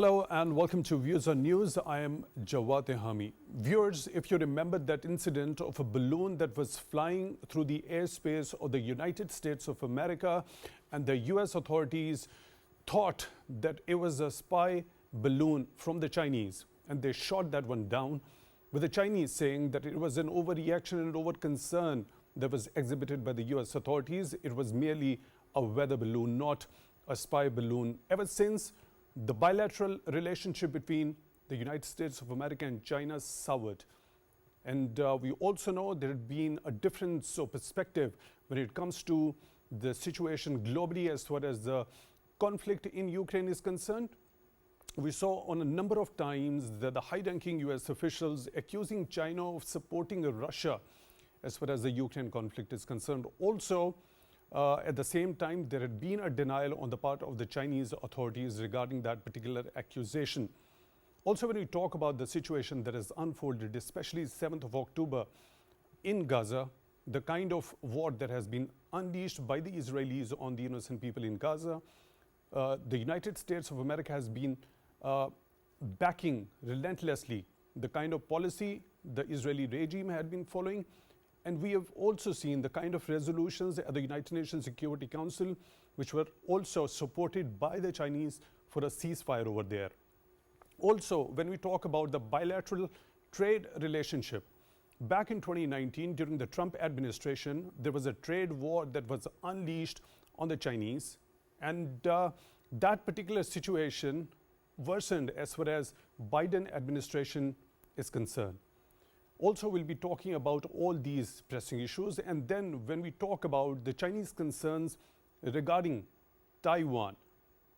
Hello and welcome to Views on News. I am Jawad Tehami. Viewers, if you remember that incident of a balloon that was flying through the airspace of the United States of America, and the US authorities thought that it was a spy balloon from the Chinese, and they shot that one down, with the Chinese saying that it was an overreaction and over concern that was exhibited by the US authorities. It was merely a weather balloon, not a spy balloon. Ever since, the bilateral relationship between the United States of America and China soured. And we also know there had been a difference of perspective when it comes to the situation globally as far as the conflict in Ukraine is concerned. We saw on a number of times that the high-ranking US officials accusing China of supporting Russia as far as the Ukraine conflict is concerned. Also, at the same time, there had been a denial on the part of the Chinese authorities regarding that particular accusation. Also, when we talk about the situation that has unfolded, especially 7th of October in Gaza, the kind of war that has been unleashed by the Israelis on the innocent people in Gaza, the United States of America has been backing relentlessly the kind of policy the Israeli regime had been following. And we have also seen the kind of resolutions at the United Nations Security Council, which were also supported by the Chinese for a ceasefire over there. Also, when we talk about the bilateral trade relationship, back in 2019, during the Trump administration, there was a trade war that was unleashed on the Chinese. And that particular situation worsened as far as Biden administration is concerned. Also, we'll be talking about all these pressing issues. And then when we talk about the Chinese concerns regarding Taiwan,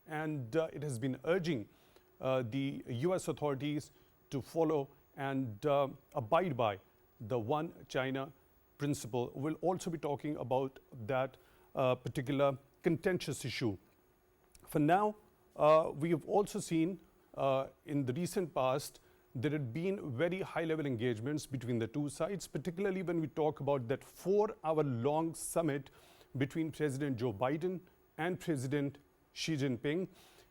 and it has been urging the US authorities to follow and abide by the one China principle. We'll also be talking about that particular contentious issue. For now, we have also seen in the recent past there had been very high-level engagements between the two sides, particularly when we talk about that 4-hour-long summit between President Joe Biden and President Xi Jinping.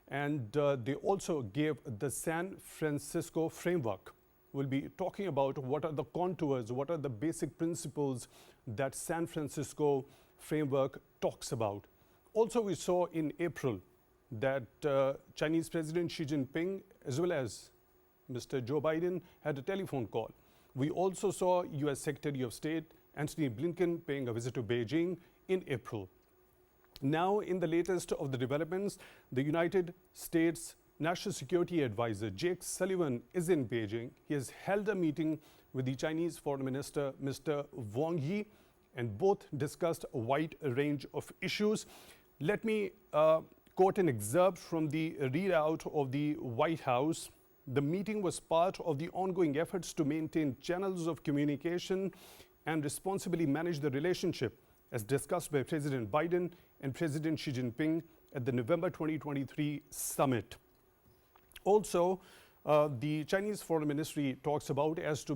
And they also gave the San Francisco framework. We'll be talking about what are the contours, what are the basic principles that San Francisco framework talks about. Also, we saw in April that Chinese President Xi Jinping as well as Mr. Joe Biden had a telephone call. We also saw US Secretary of State Antony Blinken paying a visit to Beijing in April. Now, in the latest of the developments, the United States National Security Advisor Jake Sullivan is in Beijing. He has held a meeting with the Chinese Foreign Minister, Mr. Wang Yi, and both discussed a wide range of issues. Let me quote an excerpt from the readout of the White House. The meeting was part of the ongoing efforts to maintain channels of communication and responsibly manage the relationship, as discussed by President Biden and President Xi Jinping at the November 2023 summit. Also, the Chinese Foreign Ministry talks about, as to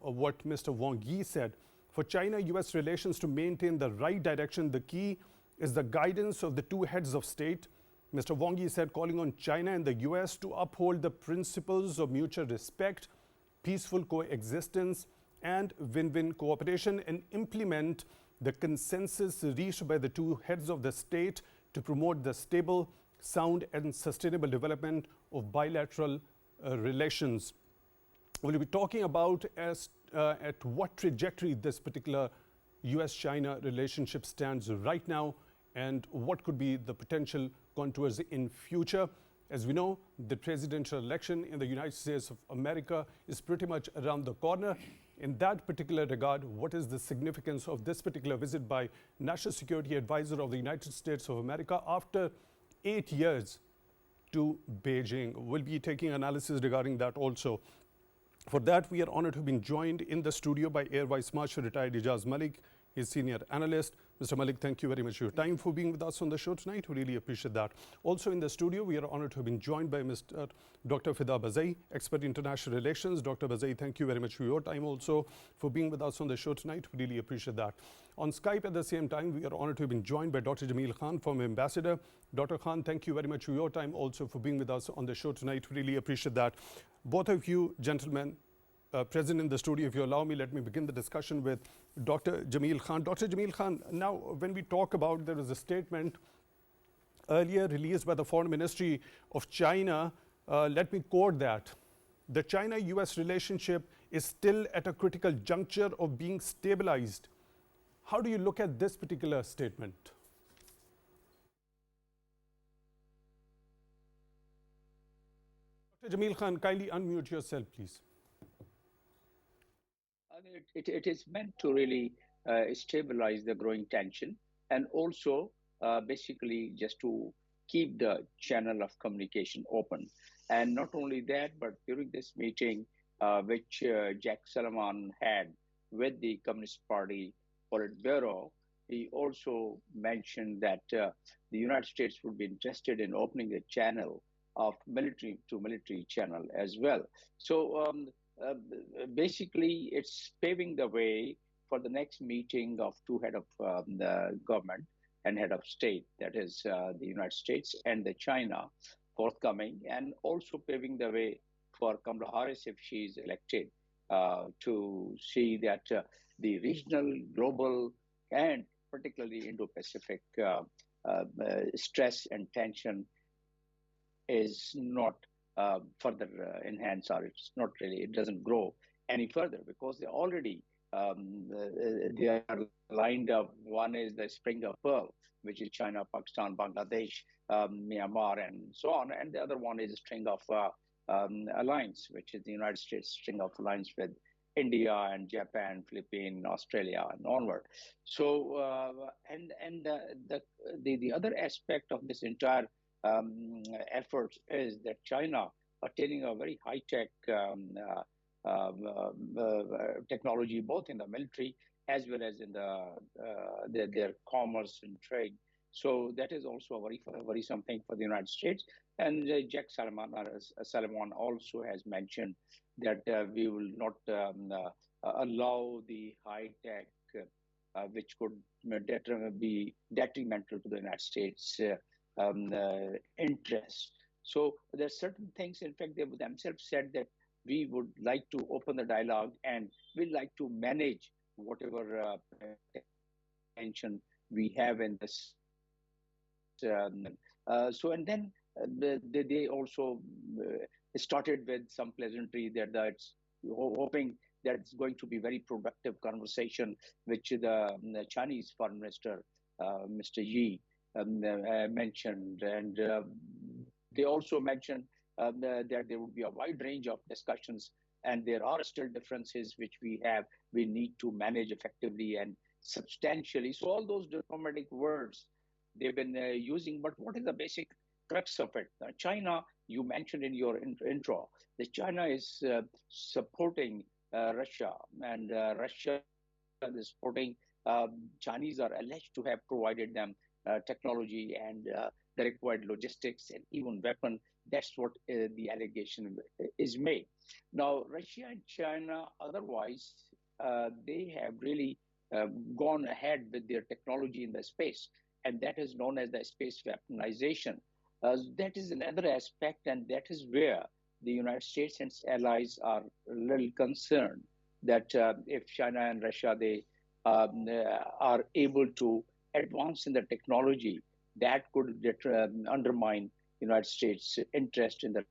what Mr. Wang Yi said, for China-US relations to maintain the right direction, the key is the guidance of the two heads of state. Mr. Wang Yi said, calling on China and the US to uphold the principles of mutual respect, peaceful coexistence, and win-win cooperation, and implement the consensus reached by the two heads of the state to promote the stable, sound, and sustainable development of bilateral relations. We'll be talking about at what trajectory this particular US-China relationship stands right now, and what could be the potential contours in future. As we know, the presidential election in the United States of America is pretty much around the corner. In that particular regard, what is the significance of this particular visit by National Security Advisor of the United States of America after 8 years to Beijing? We'll be taking analysis regarding that also. For that, we are honored to have been joined in the studio by Air Vice Marshal retired Ijaz Malik, his senior analyst, Mr. Malik, thank you very much for your time, for being with us on the show tonight. We really appreciate that. Also in the studio, we are honored to have been joined by Mr. Dr. Fida Bazai, expert in international relations. Dr. Bazai, thank you very much for your time also, for being with us on the show tonight. We really appreciate that. On Skype at the same time, we are honored to have been joined by Dr. Jamil Khan, former ambassador. Dr. Khan, thank you very much for your time also, for being with us on the show tonight. We really appreciate that. Both of you gentlemen present in the studio, if you allow me, let me begin the discussion with Dr. Jamil Khan. Dr. Jamil Khan, now when we talk about, there was a statement earlier released by the Foreign Ministry of China, let me quote that. The China-US relationship is still at a critical juncture of being stabilized. How do you look at this particular statement? Dr. Jamil Khan, kindly unmute yourself, please. It is meant to really stabilize the growing tension, and also basically just to keep the channel of communication open. And not only that, but during this meeting, which Jack Sullivan had with the Communist Party Politburo, he also mentioned that the United States would be interested in opening a channel of military to military channel as well. So basically, it's paving the way for the next meeting of two head of the government and head of state, that is the United States and the China, forthcoming, and also paving the way for Kamala Harris, if she is elected, to see that the regional, global, and particularly Indo-Pacific stress and tension is not further enhanced, or it's not really, it doesn't grow any further, because they already they are lined up. One is the Spring of Pearl, which is China, Pakistan, Bangladesh, Myanmar, and so on. And the other one is a string of alliance, which is the United States string of alliance with India and Japan, Philippines, Australia, and onward. So, the other aspect of this entire effort is that China attaining a very high-tech technology, both in the military as well as in their commerce and trade. So that is also a very worrisome thing for the United States. And Jack Sullivan also has mentioned that we will not allow the high-tech, which could be detrimental to the United States interest. So there are certain things, in fact, they themselves said that we would like to open the dialogue and we'd like to manage whatever tension we have in this. And then they also started with some pleasantry that it's hoping that it's going to be very productive conversation, which the Chinese Foreign Minister, Mr. Yi, mentioned. And they also mentioned that there would be a wide range of discussions, and there are still differences which we need to manage effectively and substantially. So all those diplomatic words they've been using, but what is the basic crux of it? China, you mentioned in your intro, that China is supporting Russia, and Russia is supporting, Chinese are alleged to have provided them technology and the required logistics and even weapon. That's what the allegation is made. Now, Russia and China, otherwise, they have really gone ahead with their technology in the space, and that is known as the space weaponization. That is another aspect, and that is where the United States and its allies are a little concerned that if China and Russia, they are able to advance in the technology, that could undermine United States' interest in the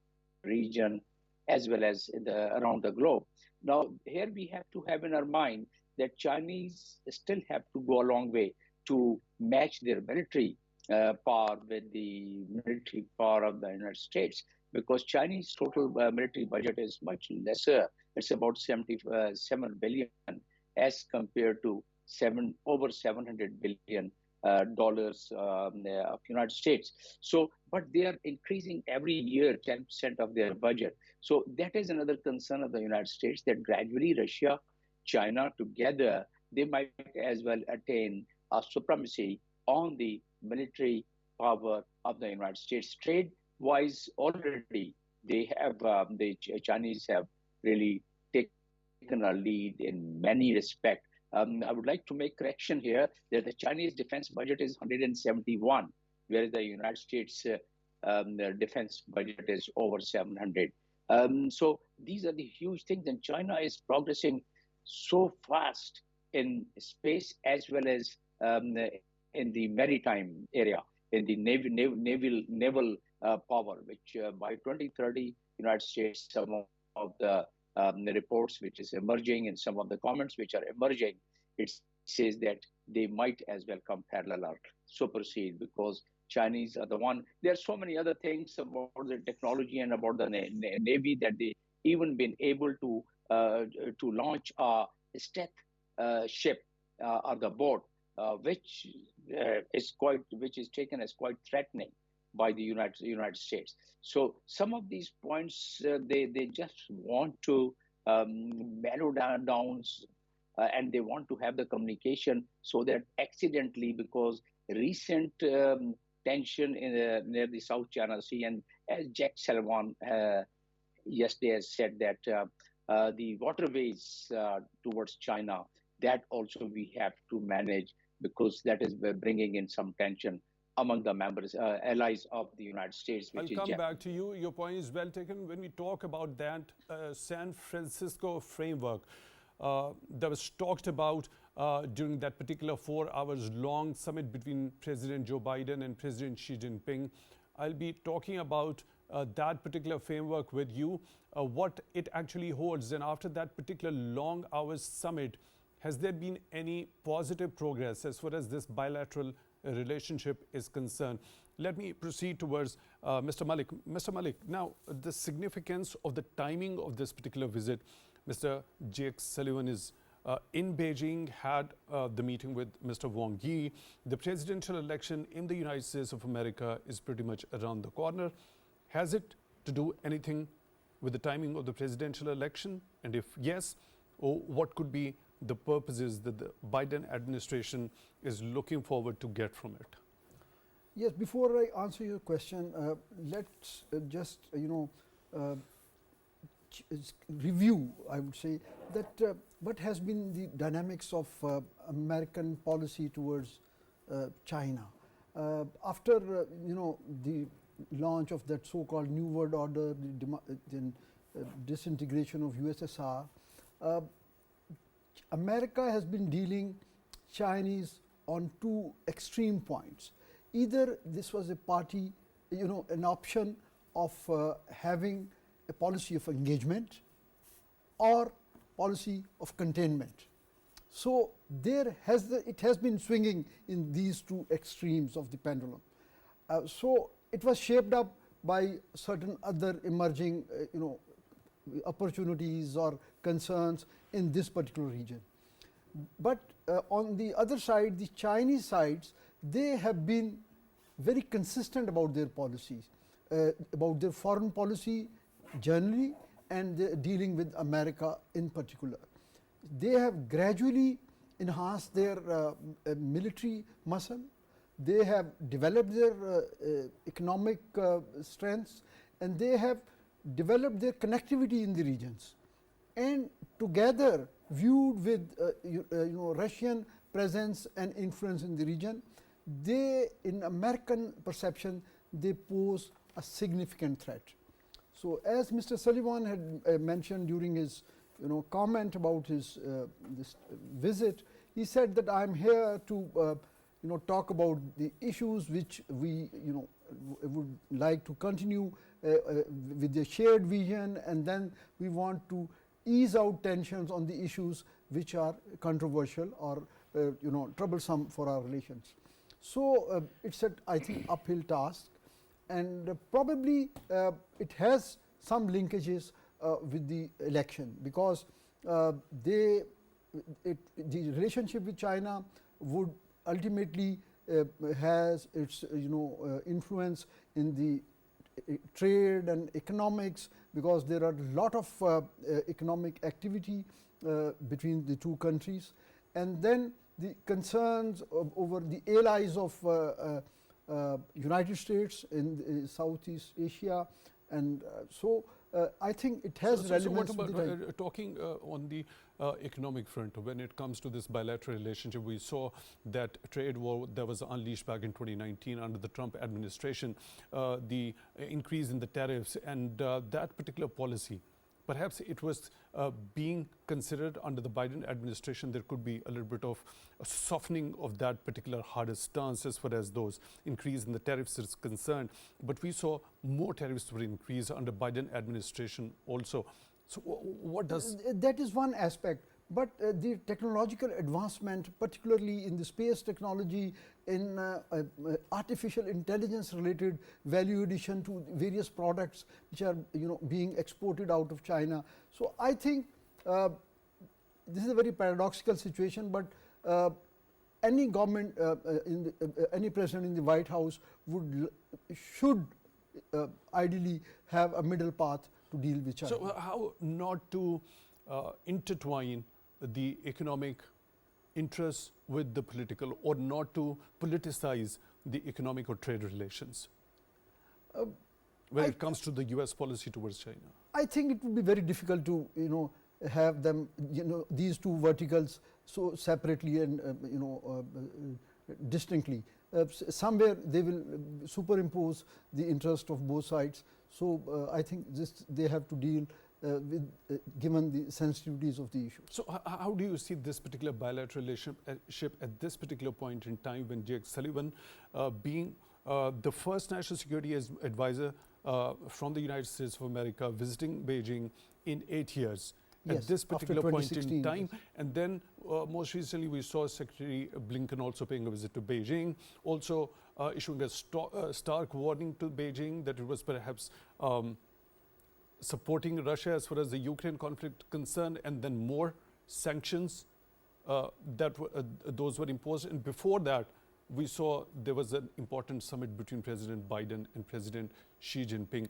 region as well as around the globe. Now, here we have to have in our mind that Chinese still have to go a long way to match their military power with the military power of the United States, because Chinese total military budget is much lesser. It's about 77 billion as compared to over 700 billion dollars of United States. So, but they are increasing every year 10% of their budget. So that is another concern of the United States, that gradually Russia, China together, they might as well attain a supremacy on the military power of the United States. Trade-wise, already the Chinese have really taken a lead in many respects. I would like to make correction here that the Chinese defense budget is 171, whereas the United States the defense budget is over 700. So these are the huge things, and China is progressing so fast in space as well as in the maritime area, in the naval power, which by 2030, United States, some of the reports which is emerging and some of the comments which are emerging, it says that they might as well come parallel or supersede, because Chinese are the one. There are so many other things about the technology and about the Navy that they even been able to launch a stealth ship or the boat, which is taken as quite threatening by the United States. So some of these points they just want to mellow down, and they want to have the communication so that accidentally, because recent tension near the South China Sea, and as Jack Sullivan yesterday has said that the waterways towards China, that also we have to manage, because that is bringing in some tension among the members, allies of the United States. I'll come back to you. Your point is well taken. When we talk about that San Francisco framework that was talked about during that particular 4 hours long summit between President Joe Biden and President Xi Jinping, I'll be talking about that particular framework with you, what it actually holds. And after that particular long hours summit, has there been any positive progress as far as this bilateral relationship is concerned? Let me proceed towards Mr. Malik. Mr. Malik, now the significance of the timing of this particular visit. Mr. Jake Sullivan is in Beijing, had the meeting with Mr. Wang Yi. The presidential election in the United States of America is pretty much around the corner. Has it to do anything with the timing of the presidential election? And if yes, what could be the purposes that the Biden administration is looking forward to get from it? Yes, before I answer your question, let's just review, I would say, that what has been the dynamics of American policy towards China. After the launch of that so-called New World Order, the disintegration of USSR, America has been dealing Chinese on two extreme points. Either this was a party, an option of having a policy of engagement or policy of containment. So it has been swinging in these two extremes of the pendulum. So it was shaped up by certain other emerging opportunities or concerns in this particular region. But on the other side, the Chinese sides, they have been very consistent about their policies, about their foreign policy generally, and dealing with America in particular. They have gradually enhanced their military muscle. They have developed their economic strengths, and they have developed their connectivity in the regions. And together, viewed with Russian presence and influence in the region, they, in American perception, they pose a significant threat. So as Mr. Sullivan had mentioned during his comment about his this visit, he said that I am here to talk about the issues which we would like to continue with the shared vision, and then we want to ease out tensions on the issues which are controversial or troublesome for our relations. So it's a, I think, uphill task, and probably it has some linkages with the election, because the relationship with China would ultimately has its influence in the trade and economics, because there are a lot of economic activity between the two countries. And then the concerns over the allies of United States in Southeast Asia, and I think it has relevance. So what about talking on the economic front? When it comes to this bilateral relationship, we saw that trade war that was unleashed back in 2019 under the Trump administration, the increase in the tariffs and that particular policy. Perhaps it was being considered under the Biden administration. There could be a little bit of a softening of that particular harder stance as far as those increase in the tariffs is concerned. But we saw more tariffs were increased under Biden administration also. So what does... That is one aspect. But the technological advancement, particularly in the space technology, in artificial intelligence related value addition to various products which are being exported out of China. So I think this is a very paradoxical situation, but any government, any president in the White House should ideally have a middle path to deal with China. So how not to intertwine the economic interests with the political, or not to politicize the economic or trade relations when it comes to the US policy towards China? I think it would be very difficult to have them these two verticals so separately and distinctly. Somewhere they will superimpose the interest of both sides. So I think they have to deal with, given the sensitivities of the issue. So how do you see this particular bilateral relationship at this particular point in time, when Jake Sullivan, being the first national security advisor from the United States of America, visiting Beijing in 8 years, at this particular point in time, and then most recently we saw Secretary Blinken also paying a visit to Beijing, also issuing a stark warning to Beijing that it was perhaps supporting Russia as far as the Ukraine conflict concerned, and then more sanctions those were imposed. And before that, we saw there was an important summit between President Biden and President Xi Jinping.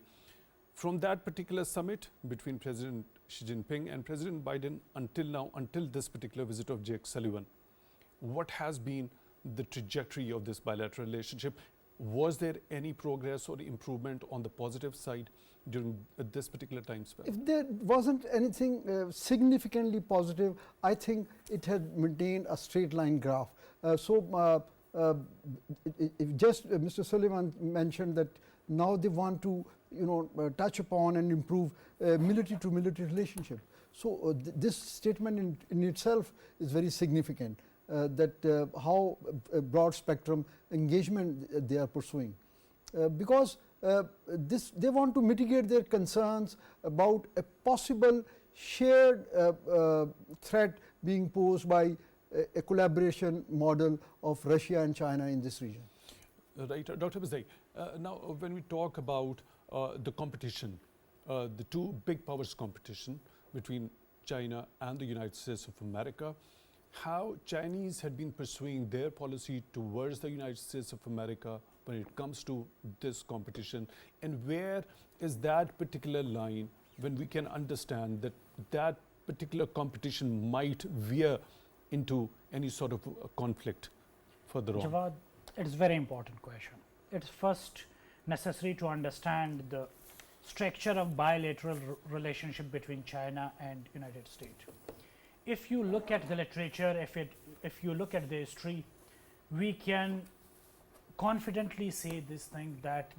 From that particular summit between President Xi Jinping and President Biden until now, until this particular visit of Jake Sullivan, what has been the trajectory of this bilateral relationship? Was there any progress or improvement on the positive side during this particular time span? If there wasn't anything significantly positive, I think it had maintained a straight line graph. Mr. Sullivan mentioned that now they want to touch upon and improve military to military relationship. So this statement in itself is very significant, that how broad spectrum engagement they are pursuing, because they want to mitigate their concerns about a possible shared threat being posed by a collaboration model of Russia and China in this region. Right, Dr. Bazai. Now, when we talk about the competition, the two big powers competition between China and the United States of America, how Chinese had been pursuing their policy towards the United States of America when it comes to this competition, and where is that particular line when we can understand that that particular competition might veer into any sort of conflict further on? Jawad, it is a very important question. It's first necessary to understand the structure of bilateral relationship between China and United States. If you look at the literature, if you look at the history, we can confidently say this thing that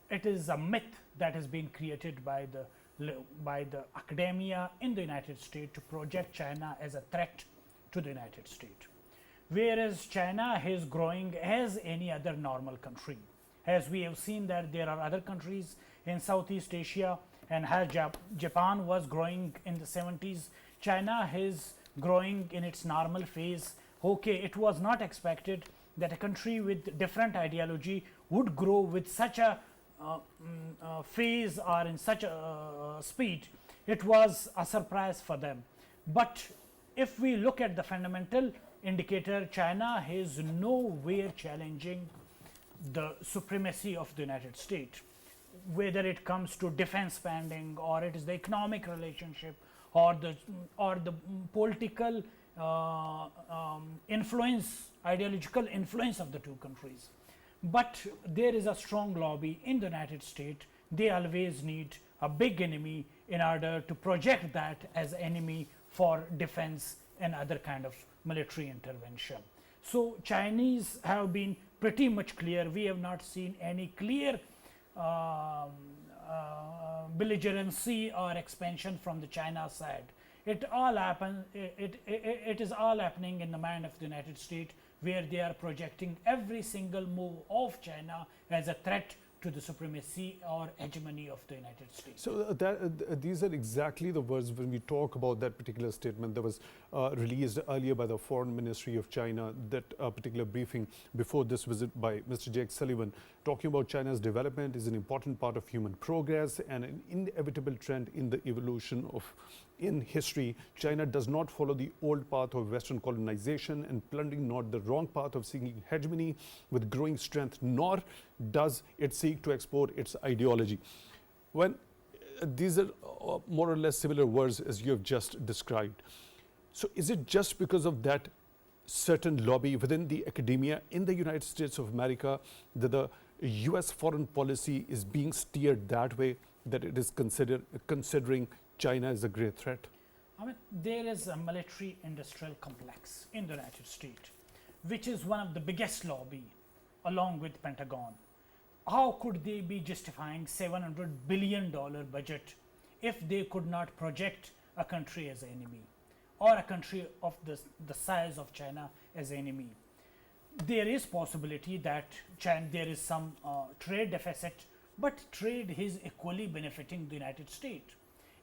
it is a myth that has been created by the academia in the United States to project China as a threat to the United States. Whereas China is growing as any other normal country. As we have seen that there are other countries in Southeast Asia, and as Japan was growing in the 70s, China is growing in its normal phase. Okay, it was not expected that a country with different ideology would grow with such a phase or in such a speed. It was a surprise for them. But if we look at the fundamental indicator, China is nowhere challenging the supremacy of the United States, whether it comes to defense spending, or it is the economic relationship, or the political ideological influence of the two countries. But there is a strong lobby in the United States. They always need a big enemy in order to project that as enemy for defense and other kind of military intervention. So Chinese have been pretty much clear. We have not seen any clear belligerency or expansion from the China side. It is all happening in the mind of the United States, where they are projecting every single move of China as a threat to the supremacy or hegemony of the United States. So these are exactly the words when we talk about that particular statement that was released earlier by the Foreign Ministry of China, that particular briefing before this visit by Mr. Jake Sullivan, talking about China's development is an important part of human progress and an inevitable trend in the evolution of in history. China does not follow the old path of Western colonization and plundering, not the wrong path of seeking hegemony with growing strength, nor does it seek to export its ideology. When these are more or less similar words as you have just described. So is it just because of that certain lobby within the academia in the United States of America that the US foreign policy is being steered that way, that it is considering China as a great threat? I mean, there is a military industrial complex in the United States, which is one of the biggest lobby along with Pentagon. How could they be justifying $700 billion budget if they could not project a country as an enemy or a country of the size of China as an enemy? There is possibility that there is some trade deficit, but trade is equally benefiting the United States.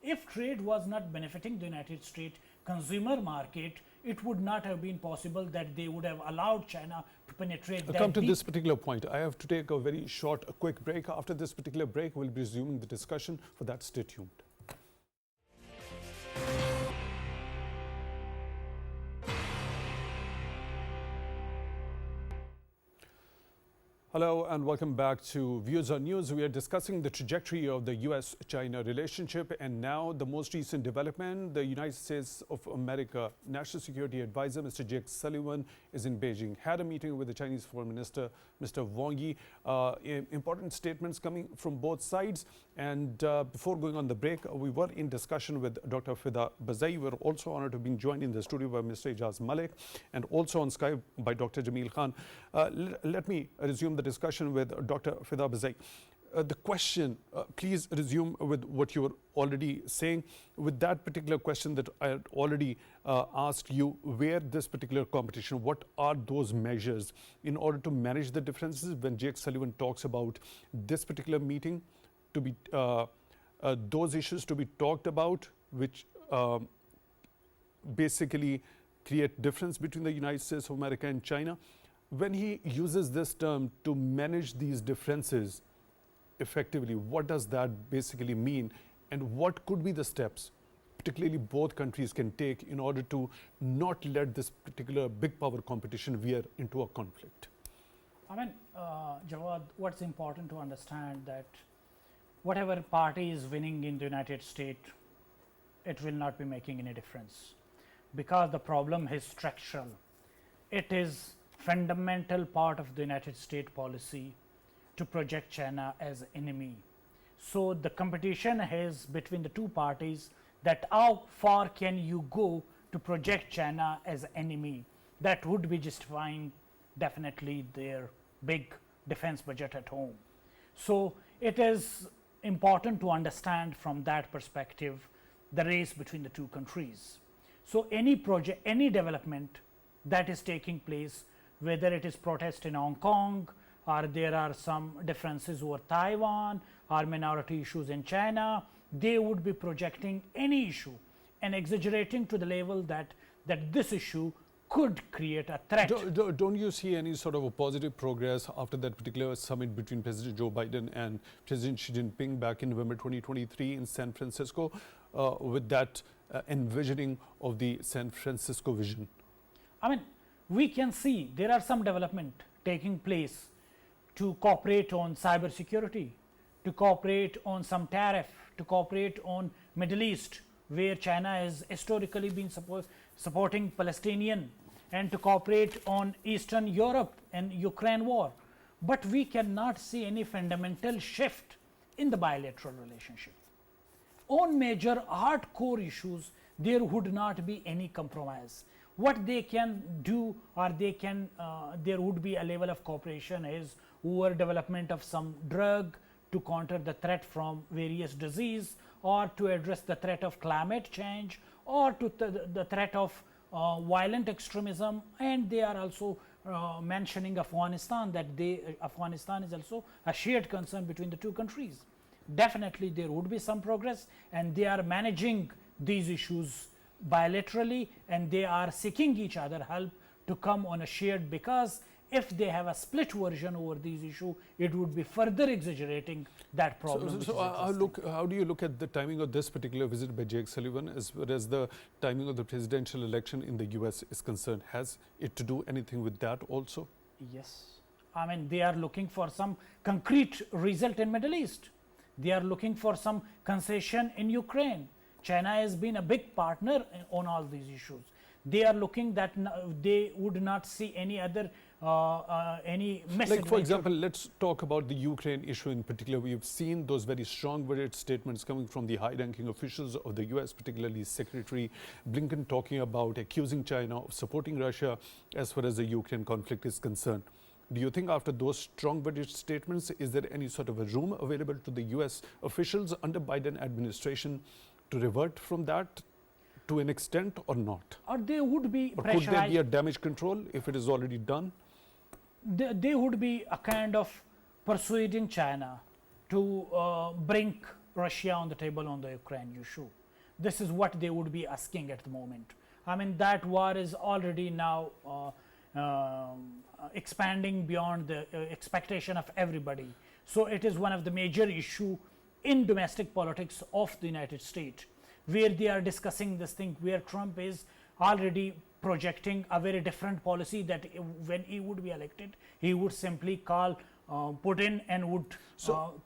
If trade was not benefiting the United States consumer market, it would not have been possible that they would have allowed China to penetrate that Come to deep. this particular point. I have to take a very short, quick break. After this particular break, we'll be resuming the discussion. For that, stay tuned. Hello and welcome back to Views on News. We are discussing the trajectory of the US-China relationship, and now the most recent development. The United States of America National Security Advisor Mr. Jake Sullivan is in Beijing, had a meeting with the Chinese Foreign Minister Mr. Wang Yi. Important statements coming from both sides. And before going on the break, we were in discussion with Dr.Fida Bazai. We were also honored to be joined in the studio by Mr. Ijaz Malik and also on Skype by Dr.Jamil Khan. Let me resume the discussion with Dr.Fida Bazai. The question, please resume with what you were already saying. With that particular question that I had already asked you, where this particular competition, what are those measures in order to manage the differences when Jake Sullivan talks about this particular meeting to be, those issues to be talked about, which basically create difference between the United States of America and China. When he uses this term to manage these differences effectively, what does that basically mean, and what could be the steps particularly both countries can take in order to not let this particular big power competition veer into a conflict? I mean, Jawad, what's important to understand that whatever party is winning in the United States, it will not be making any difference, because the problem is structural. It is fundamental part of the United States policy to project China as enemy. So the competition is between the two parties, that how far can you go to project China as enemy. That would be justifying definitely their big defense budget at home. So it is important to understand from that perspective the race between the two countries. So any project, any development that is taking place, whether it is protest in Hong Kong, or there are some differences over Taiwan, or minority issues in China, they would be projecting any issue and exaggerating to the level that this issue could create a threat. Don't you see any sort of a positive progress after that particular summit between President Joe Biden and President Xi Jinping back in November 2023 in San Francisco, with that envisioning of the San Francisco vision? I mean, we can see there are some development taking place to cooperate on cybersecurity, to cooperate on some tariff, to cooperate on Middle East, where China has historically been supporting Palestinian and to cooperate on Eastern Europe and Ukraine war. But we cannot see any fundamental shift in the bilateral relationship. On major hardcore issues, there would not be any compromise. What they can do, or there would be a level of cooperation is over development of some drug to counter the threat from various disease, or to address the threat of climate change, or to the threat of violent extremism. And they are also mentioning Afghanistan, that Afghanistan is also a shared concern between the two countries. Definitely there would be some progress, and they are managing these issues bilaterally, and they are seeking each other help to come on a shared, because if they have a split version over these issues, it would be further exaggerating that problem. How do you look at the timing of this particular visit by Jake Sullivan as well as the timing of the presidential election in the US is concerned? Has it to do anything with that also? Yes. I mean, they are looking for some concrete result in Middle East. They are looking for some concession in Ukraine. China has been a big partner on all these issues. They are looking that they would not see any other any message. Like, for example, let's talk about the Ukraine issue in particular. We've seen those very strong worded statements coming from the high-ranking officials of the US, particularly Secretary Blinken, talking about accusing China of supporting Russia as far as the Ukraine conflict is concerned. Do you think after those strong worded statements, is there any sort of a room available to the US officials under Biden administration to revert from that to an extent or not? Or they would be or could there be a damage control if it is already done? They would be a kind of persuading China to bring Russia on the table on the Ukraine issue. This is what they would be asking at the moment. I mean, that war is already now expanding beyond the expectation of everybody. So it is one of the major issue in domestic politics of the United States, where they are discussing this thing, where Trump is already projecting a very different policy, that when he would be elected, he would simply call Putin and would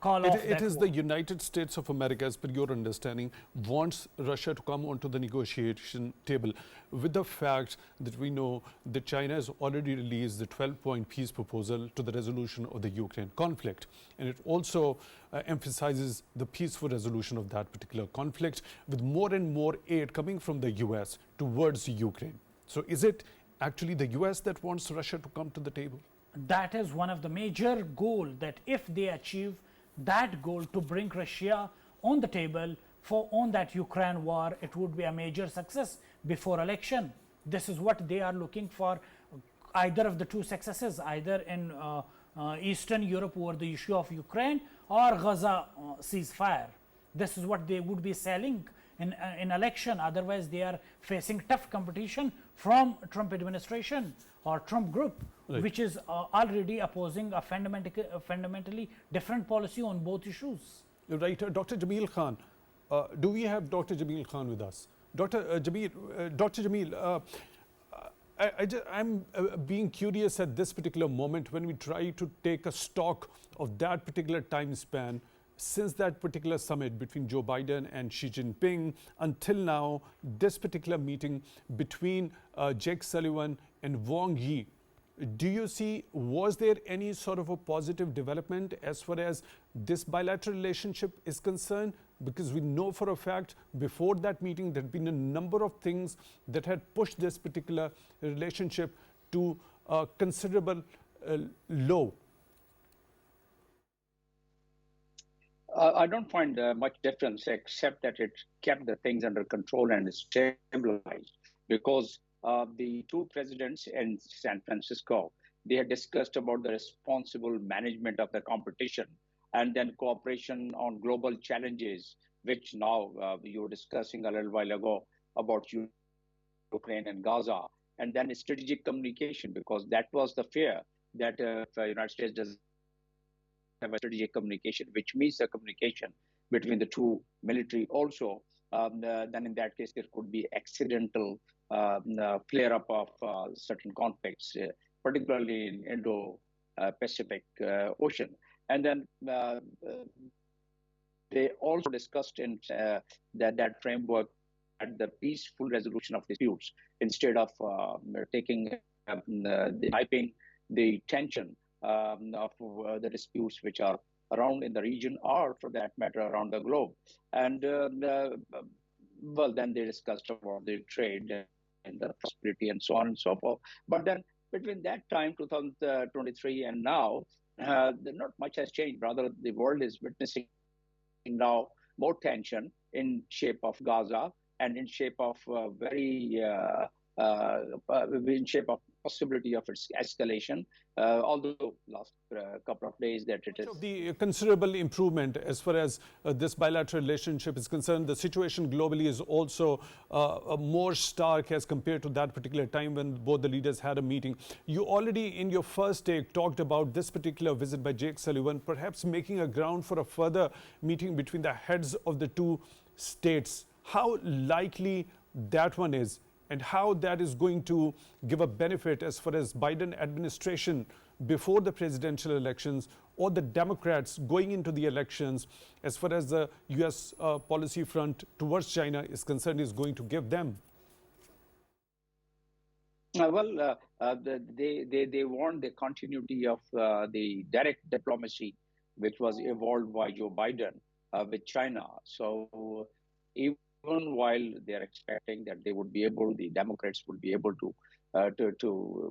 call off. It is the United States of America, as per your understanding, wants Russia to come onto the negotiation table, with the fact that we know that China has already released the 12-point peace proposal to the resolution of the Ukraine conflict. And it also emphasizes the peaceful resolution of that particular conflict, with more and more aid coming from the US towards Ukraine. So is it actually the US that wants Russia to come to the table? That is one of the major goal, that if they achieve that goal to bring Russia on the table on that Ukraine war, it would be a major success before election. This is what they are looking for, either of the two successes, either in Eastern Europe over the issue of Ukraine, or Gaza ceasefire. This is what they would be selling in election. Otherwise they are facing tough competition from Trump administration or Trump group, right, which is already opposing a fundamentally different policy on both issues. Right. Dr. Jamil Khan, do we have Dr. Jamil Khan with us? Dr. Jamil, I'm being curious at this particular moment when we try to take a stock of that particular time span since that particular summit between Joe Biden and Xi Jinping until now, this particular meeting between Jake Sullivan and Wang Yi. Do you see, was there any sort of a positive development as far as this bilateral relationship is concerned? Because we know for a fact before that meeting there had been a number of things that had pushed this particular relationship to a considerable low. I don't find much difference, except that it kept the things under control and stabilized, because the two presidents in San Francisco, they had discussed about the responsible management of the competition and then cooperation on global challenges, which now you were discussing a little while ago about Ukraine and Gaza, and then strategic communication, because that was the fear that the United States does have a strategic communication, which means the communication between the two military also, then in that case there could be accidental flare-up of certain conflicts, particularly in Indo-Pacific Ocean. And then they also discussed in that framework the peaceful resolution of disputes instead of taking the hyping the tension of the disputes which are around in the region or, for that matter, around the globe. And well, then they discussed about the trade and the prosperity and so on and so forth. But then between that time, 2023, and now, not much has changed. Rather, the world is witnessing now more tension in shape of Gaza and in shape of in shape of possibility of its escalation, although last couple of days that it is. Of the considerable improvement as far as this bilateral relationship is concerned, the situation globally is also more stark as compared to that particular time when both the leaders had a meeting. You already in your first take talked about this particular visit by Jake Sullivan, perhaps making a ground for a further meeting between the heads of the two states. How likely that one is, and how that is going to give a benefit as far as Biden administration before the presidential elections, or the Democrats going into the elections, as far as the US policy front towards China is concerned, is going to give them? They want the continuity of the direct diplomacy which was evolved by Joe Biden with China. So even while they're expecting that they would be able, the Democrats would be able to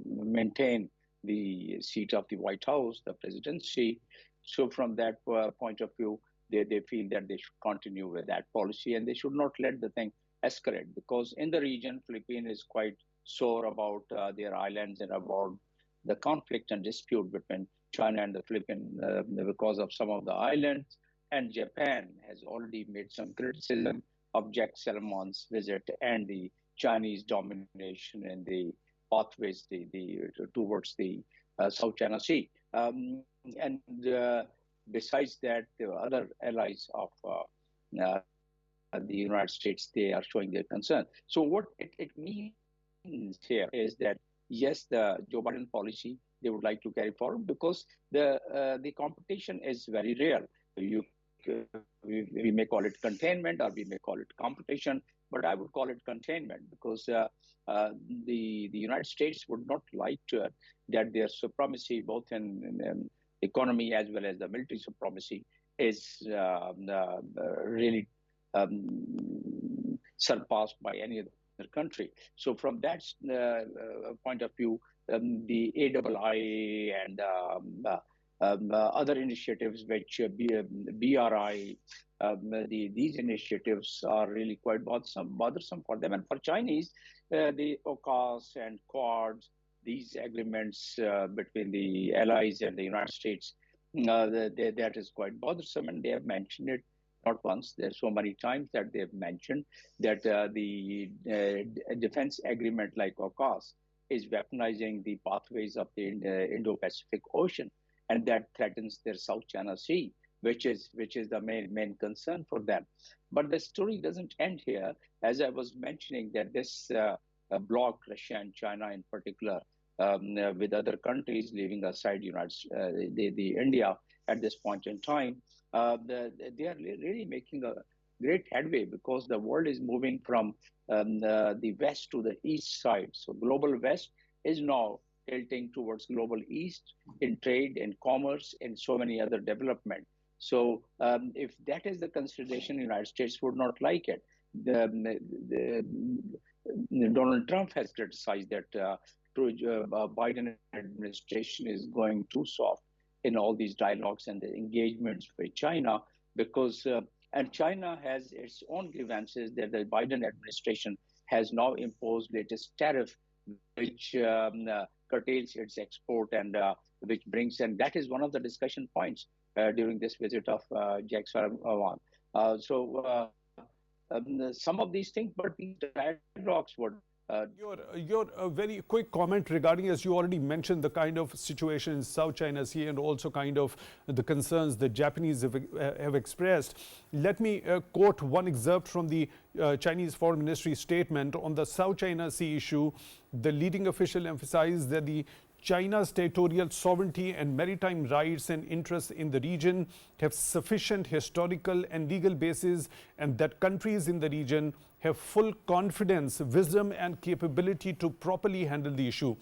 maintain the seat of the White House, the presidency. So from that point of view, they feel that they should continue with that policy and they should not let the thing escalate, because in the region, Philippines is quite sore about their islands and about the conflict and dispute between China and the Philippines because of some of the islands. And Japan has already made some criticism of Jack Sullivan's visit and the Chinese domination and the pathways towards the South China Sea. And besides that, the other allies of the United States, they are showing their concern. So what it means here is that, yes, the Joe Biden policy, they would like to carry forward because the competition is very real. We may call it containment or we may call it competition, but I would call it containment because the United States would not like that their supremacy, both in economy as well as the military supremacy, is really surpassed by any other country. So from that point of view, the AII and other initiatives which BRI, these initiatives are really quite bothersome for them. And for Chinese, the AUKUS and Quads, these agreements between the allies and the United States, that is quite bothersome. And they have mentioned it not once. There's so many times that they've mentioned that the defense agreement like AUKUS is weaponizing the pathways of the Indo-Pacific Ocean. And that threatens their South China Sea, which is the main concern for them. But the story doesn't end here. As I was mentioning, that this bloc, Russia and China in particular, with other countries leaving aside the India at this point in time, they are really making a great headway because the world is moving from the west to the east side. So global west is now tilting towards global east in trade, in commerce, and so many other development. So if that is the consideration, the United States would not like it. Donald Trump has criticized that Biden administration is going too soft in all these dialogues and the engagements with China because, and China has its own grievances that the Biden administration has now imposed latest tariff, which curtails its export and which brings, and that is one of the discussion points during this visit of Jake Sullivan. Some of these things, but these dialogues would. Your very quick comment regarding, as you already mentioned, the kind of situation in South China Sea and also kind of the concerns the Japanese have expressed. Let me quote one excerpt from the Chinese Foreign Ministry statement on the South China Sea issue. The leading official emphasized that the China's territorial sovereignty and maritime rights and interests in the region have sufficient historical and legal basis, and that countries in the region have full confidence, wisdom, and capability to properly handle the issue.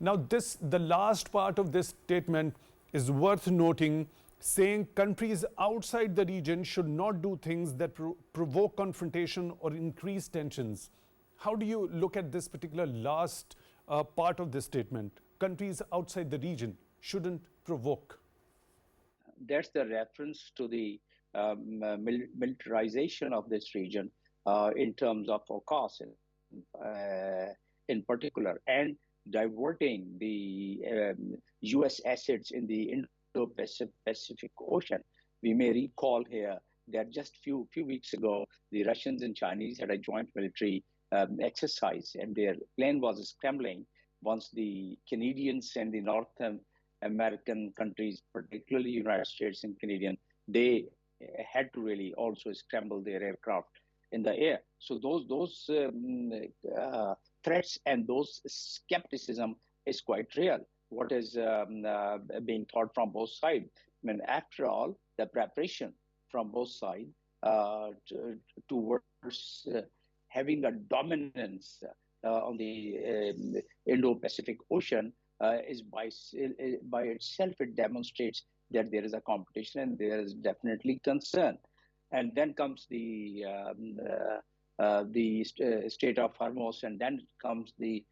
Now, the last part of this statement is worth noting, saying countries outside the region should not do things that provoke confrontation or increase tensions. How do you look at this particular last part of this statement? Countries outside the region shouldn't provoke. That's the reference to the militarization of this region in terms of AUKUS in particular, and diverting the US assets in the Indo-Pacific Ocean. We may recall here that just few weeks ago, the Russians and Chinese had a joint military exercise, and their plane was scrambling once the Canadians and the North American countries, particularly United States and Canadian, they had to really also scramble their aircraft in the air. So those threats and those skepticism is quite real. What is being thought from both sides? I mean, after all, the preparation from both sides towards having a dominance on the Indo-Pacific Ocean is by itself, it demonstrates that there is a competition and there is definitely concern. And then comes the state of Hormuz, and then comes the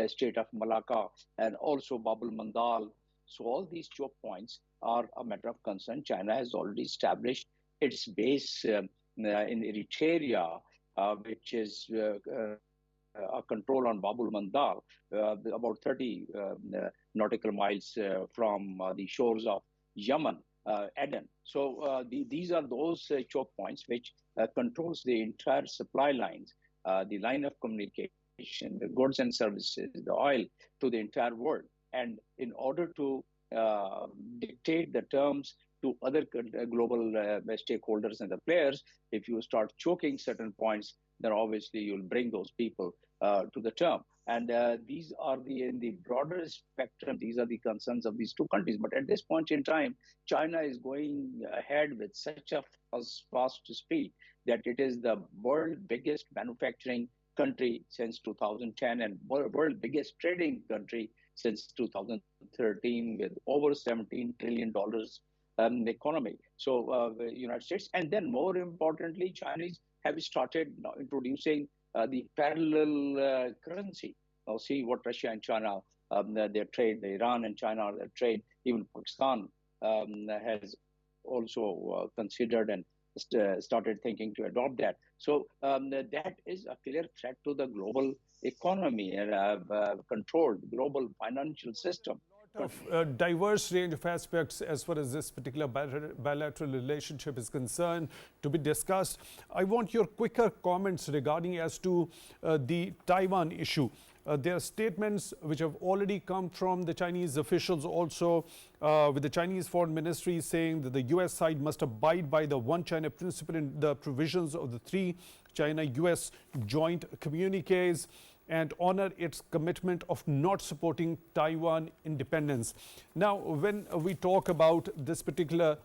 state of Malacca, and also Bab el-Mandab. So all these choke points are a matter of concern. China has already established its base in Eritrea, which is a control on Bab el-Mandab, about 30 nautical miles from the shores of Yemen, Aden. So these are those choke points which controls the entire supply lines, the line of communication, the goods and services, the oil to the entire world. And in order to dictate the terms to other global stakeholders and the players, if you start choking certain points, then obviously you'll bring those people to the term. And these are in the broader spectrum, these are the concerns of these two countries. But at this point in time, China is going ahead with such a fast speed that it is the world's biggest manufacturing country since 2010 and world biggest trading country since 2013 with over $17 trillion economy. So the United States, and then more importantly, Chinese have started now introducing the parallel currency. Now see what Russia and China, their trade, the Iran and China, their trade, even Pakistan has also considered and started thinking to adopt that. So that is a clear threat to the global economy and controlled global financial system. Of diverse range of aspects as far as this particular bilateral relationship is concerned to be discussed. I want your quicker comments regarding as to the Taiwan issue. There are statements which have already come from the Chinese officials also, with the Chinese Foreign Ministry saying that the US side must abide by the One China principle and the provisions of the 3 China-US joint communiques and honor its commitment of not supporting Taiwan independence. Now, when we talk about this particular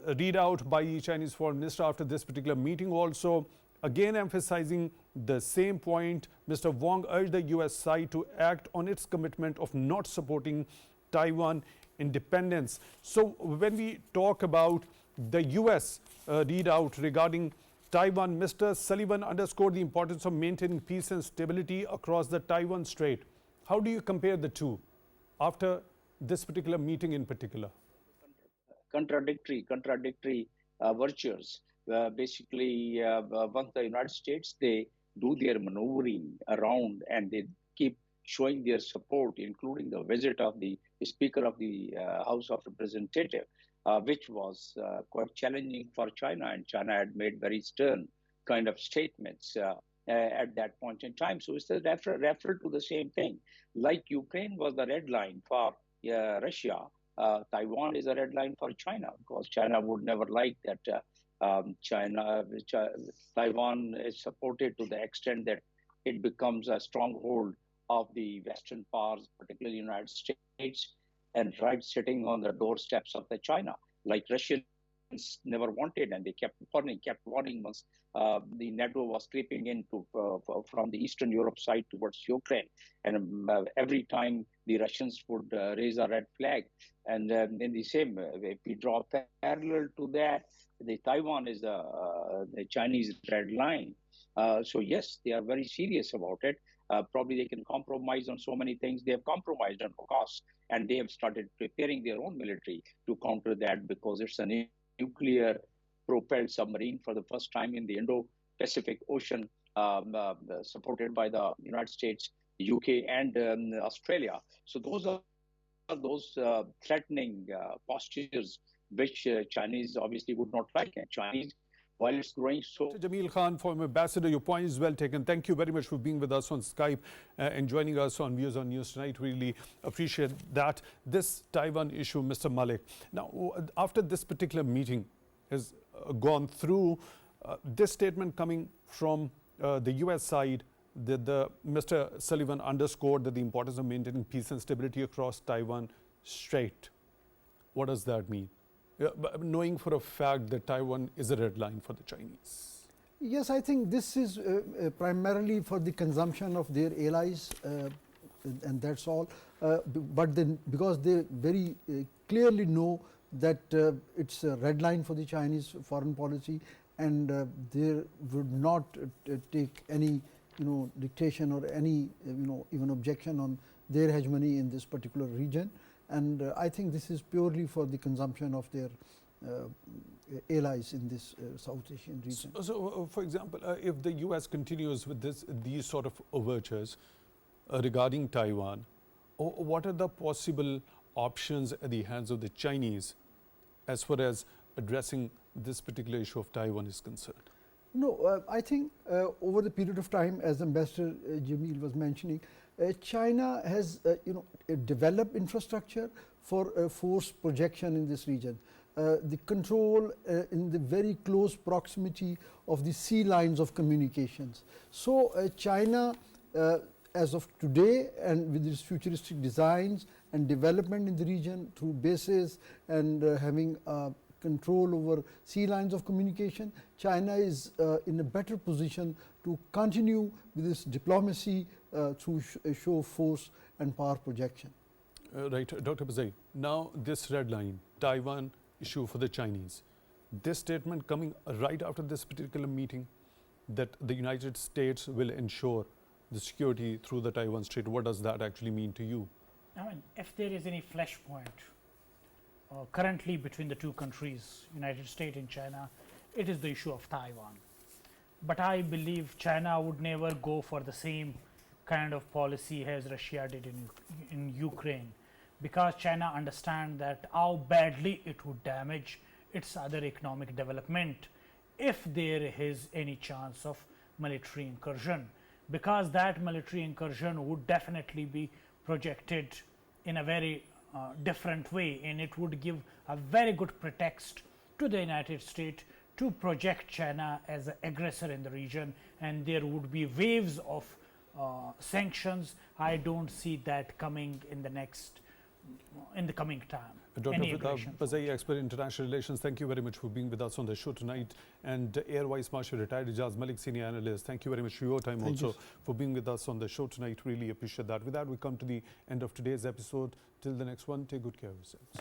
readout by the Chinese Foreign Minister after this particular meeting also, again emphasizing the same point, Mr. Wong urged the US side to act on its commitment of not supporting Taiwan independence. So when we talk about the US readout regarding Taiwan, Mr. Sullivan underscored the importance of maintaining peace and stability across the Taiwan Strait. How do you compare the two after this particular meeting in particular? Contradictory virtues. Basically, once the United States, they do their maneuvering around and they keep showing their support, including the visit of the Speaker of the House of Representatives, which was quite challenging for China, and China had made very stern kind of statements at that point in time. So it's a refer to the same thing. Like Ukraine was the red line for Russia, Taiwan is a red line for China, because China would never like that Taiwan is supported to the extent that it becomes a stronghold of the Western powers, particularly the United States, and right sitting on the doorsteps of the China, like Russians never wanted, and they kept warning once the NATO was creeping into from the Eastern Europe side towards Ukraine, and every time the Russians would raise a red flag, and in the same, if we draw parallel to that, the Taiwan is the Chinese red line. So yes, they are very serious about it. Probably they can compromise on so many things. They have compromised on costs, and they have started preparing their own military to counter that, because it's a nuclear propelled submarine for the first time in the Indo-Pacific Ocean, supported by the United States, UK, and Australia. So those are those threatening postures which Chinese obviously would not like. And Chinese, while it's growing so... Dr. Jamil Khan, former ambassador, your point is well taken. Thank you very much for being with us on Skype and joining us on Views on News tonight. Really appreciate that. This Taiwan issue, Mr. Malik. Now, after this particular meeting has gone through, this statement coming from the US side, that Mr. Sullivan underscored that the importance of maintaining peace and stability across Taiwan Strait. What does that mean? Knowing for a fact that Taiwan is a red line for the Chinese. Yes, I think this is primarily for the consumption of their allies, and that's all. But then, because they very clearly know that it's a red line for the Chinese foreign policy, and they would not take any dictation or any even objection on their hegemony in this particular region. And I think this is purely for the consumption of their allies in this South Asian region. So for example, if the US continues with these sort of overtures regarding Taiwan, what are the possible options at the hands of the Chinese as far as addressing this particular issue of Taiwan is concerned? No, I think over the period of time, as Ambassador Jamil was mentioning, China has developed infrastructure for force projection in this region. The control in the very close proximity of the sea lines of communications. So China, as of today, and with its futuristic designs and development in the region through bases and having control over sea lines of communication, China is in a better position to continue with this diplomacy through show of force and power projection. Right, Dr. Bazai, now this red line, Taiwan issue for the Chinese, this statement coming right after this particular meeting that the United States will ensure the security through the Taiwan Strait, what does that actually mean to you? I mean, if there is any flashpoint currently between the two countries, United States and China, it is the issue of Taiwan. But I believe China would never go for the same kind of policy as Russia did in Ukraine, because China understands that how badly it would damage its other economic development if there is any chance of military incursion, because that military incursion would definitely be projected in a very different way, and it would give a very good pretext to the United States to project China as an aggressor in the region, and there would be waves of sanctions. I don't see that coming in the coming time. Dr.Fida Bazai, expert in international relations, thank you very much for being with us on the show tonight. And Air Vice Marshal retired Ijaz Malik, senior analyst, thank you very much for your time also for being with us on the show tonight. Really appreciate that. With that, we come to the end of today's episode. Till the next one, take good care of yourselves.